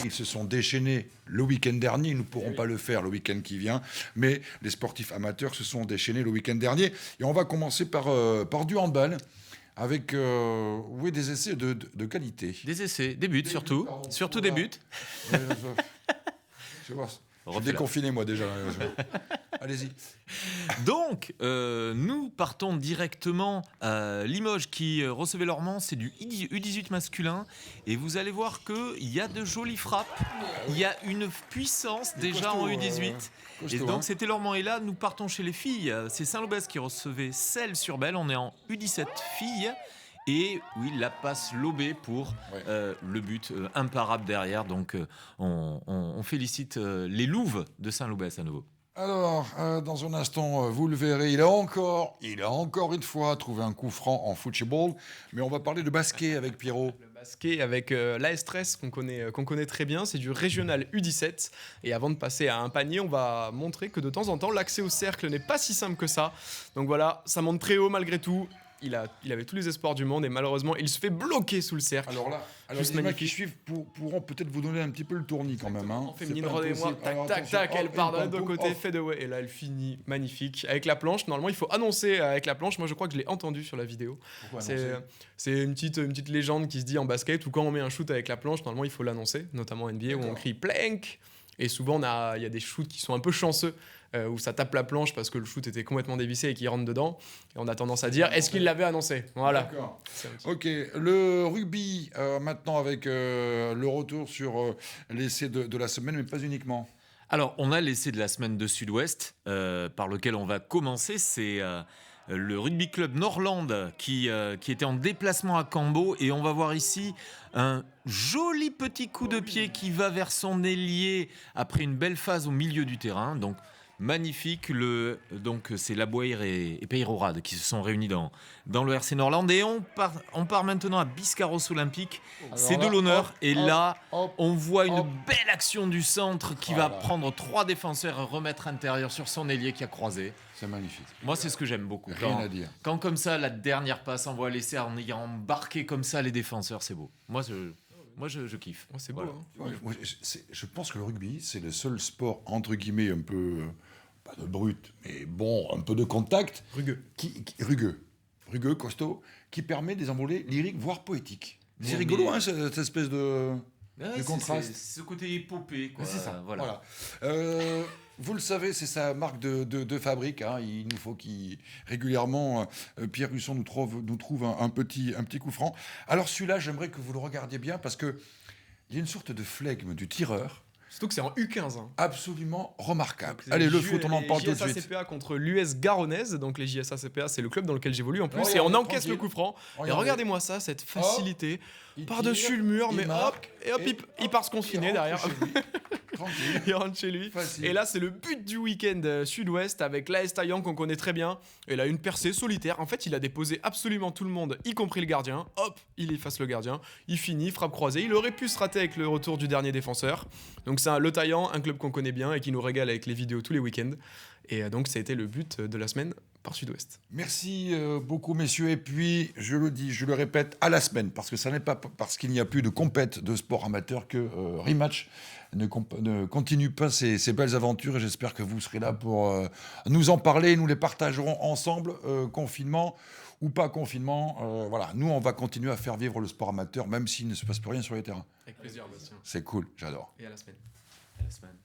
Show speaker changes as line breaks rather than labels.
Ils se sont déchaînés le week-end dernier. Ils ne pourront pas le faire le week-end qui vient. Mais les sportifs amateurs se sont déchaînés le week-end dernier. Et on va commencer par du handball. Avec des essais de qualité.
Des essais, des buts surtout. Surtout des buts.
Je suis déconfiné, moi, déjà. Allez-y.
Donc, nous partons directement à Limoges qui recevait Lormand. C'est du U18 masculin. Et vous allez voir qu'il y a de jolies frappes. Il y a une puissance déjà en U18. Et donc, c'était Lormand. Et là, nous partons chez les filles. C'est Saint-Lobez qui recevait Celles-sur-Belle. On est en U17 filles. Et oui, la passe lobée pour le but imparable derrière. Donc, on félicite les Louves de Saint-Lobez à nouveau.
Alors, dans un instant, vous le verrez, il a encore une fois trouvé un coup franc en football. Mais on va parler de basket avec Pierrot.
Le basket avec l'AS-Stress qu'on connaît très bien, c'est du régional U17. Et avant de passer à un panier, on va montrer que de temps en temps, l'accès au cercle n'est pas si simple que ça. Donc voilà, ça monte très haut malgré tout. Il avait tous les espoirs du monde et malheureusement, il se fait bloquer sous le cercle.
Alors les mecs qui suivent pourront peut-être vous donner un petit peu le tournis quand même. Hein.
Féminine, redonnez-moi, tac, elle part d'un autre côté, fait de ouais, et là elle finit magnifique. Avec la planche, normalement il faut annoncer avec la planche. Moi je crois que je l'ai entendu sur la vidéo. C'est une petite légende qui se dit en basket où quand on met un shoot avec la planche, normalement il faut l'annoncer, notamment en NBA où on crie plank. Et souvent il y a des shoots qui sont un peu chanceux. Où ça tape la planche parce que le shoot était complètement dévissé et qu'il rentre dedans. Et on a tendance à dire, est-ce qu'il l'avait annoncé ? Voilà.
D'accord. Ok, le rugby, maintenant avec le retour sur l'essai de la semaine, mais pas uniquement.
Alors, on a l'essai de la semaine de Sud-Ouest, par lequel on va commencer. C'est le rugby club Norland qui était en déplacement à Cambo. Et on va voir ici un joli petit coup de pied qui va vers son ailier après une belle phase au milieu du terrain. Donc, magnifique, donc c'est Laboire et Peyrorade qui se sont réunis dans le RC Norland et on part maintenant à Biscarrosse Olympique. C'est de l'honneur et là on voit une belle action du centre qui va prendre 3 défenseurs et remettre intérieur sur son ailier qui a croisé.
C'est magnifique.
Moi c'est ce que j'aime beaucoup.
Rien à dire.
Quand comme ça la dernière passe envoie laisser en ayant embarqué comme ça les défenseurs, c'est beau. Moi je kiffe.
C'est beau.
Voilà.
Hein.
Je pense que le rugby, c'est le seul sport, entre guillemets, un peu, pas de brut, mais bon, un peu de contact. Rugueux, costaud, qui permet des envolées lyriques, voire poétiques. C'est rigolo, hein, cette espèce de contraste.
C'est ce côté épopée, quoi.
C'est ça,
voilà.
Vous le savez, c'est sa marque de fabrique. Hein. Il nous faut régulièrement, Pierre Husson nous trouve un petit coup franc. Alors celui-là, j'aimerais que vous le regardiez bien parce qu'il y a une sorte de flegme du tireur.
Surtout que c'est en U15. Hein.
Absolument remarquable. Allez, le foot, on en parle tout de suite.
JSA-CPA contre l'US Garonnaise. Donc les JSA-CPA, c'est le club dans lequel j'évolue en plus. Et on encaisse le coup franc. Et regardez-moi ça, cette facilité. Par-dessus le mur, mais hop, il part se confiner derrière. Il rentre chez lui. Facile. Et là, c'est le but du week-end sud-ouest avec l'AS Taillan qu'on connaît très bien. Et là, une percée solitaire. En fait, il a déposé absolument tout le monde, y compris le gardien. Hop, il efface le gardien. Il finit, frappe croisée. Il aurait pu se rater avec le retour du dernier défenseur. Donc, c'est le Taillan, un club qu'on connaît bien et qui nous régale avec les vidéos tous les week-ends. Et donc, ça a été le but de la semaine par Sud-Ouest.
Merci beaucoup, messieurs. Et puis, je le dis, je le répète, à la semaine, parce que ça n'est pas parce qu'il n'y a plus de compète de sport amateur que Rematch ne continue pas ces belles aventures. Et j'espère que vous serez là pour nous en parler. Nous les partagerons ensemble, confinement ou pas confinement. Voilà, nous, on va continuer à faire vivre le sport amateur, même s'il ne se passe plus rien sur les terrains.
Avec plaisir, Bastien.
C'est cool, j'adore.
Et à la semaine.
À la semaine.